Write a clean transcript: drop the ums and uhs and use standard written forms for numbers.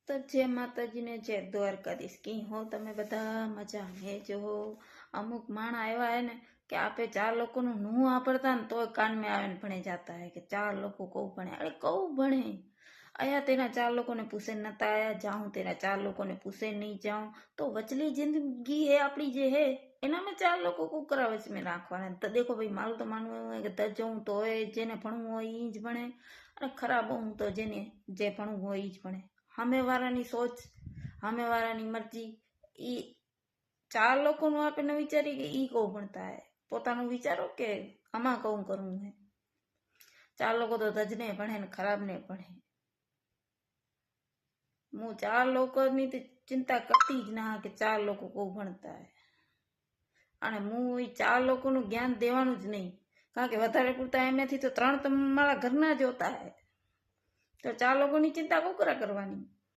તો જય માતાજીને જય દ્વારકાધીશ કી હો તમે બધા મજા હે જો અમુક માણા એવા હે ને કે આપે 4 લોકોનું નું વાપરતા ને તોય કાન में આવે ને ભणे जाता है कि 4 લોકો કહું ભણે અરે કહું ભણે आया तेरा 4 लोगों ने पूछे नता आया जाऊं तेरा 4 लोगों ने पूछे नहीं जाऊं तो वचली जिंदगी है अपनी जे है एना में 4 લોકો કુકરા વચ में રાખવાના તો દેખો ભાઈ મારું તો માનવું હોય કે દજવું તો હોય જેને ભણવું હોય ઈ જ ભણે અને ખરાબ હું તો જેને જે ભણવું હોય ઈ જ ભણે સામે વાળાની સોચ સામે વાળાની મરજી ઈ 4 લોકોનું આપે ન વિચારી કે ઈ કહું ભણતા હે પોતાનું વિચારો કે આમાં કહું કરવું હે 4 લોકો તો દજને ભણે ને ખરાબ ને ભણે હું 4 લોકોની તો ચિંતા કરતી જ ના કે 4 લોકો કહું ભણતા હે અને હું એ 4 લોકોનું જ્ઞાન દેવાનું જ નહીં કારણ કે વધારે પૂરતા એમાંથી તો 3 તો મારા ઘરના જ હોતા હે તો 4 લોકોની ચિંતા કોકરા કરવાની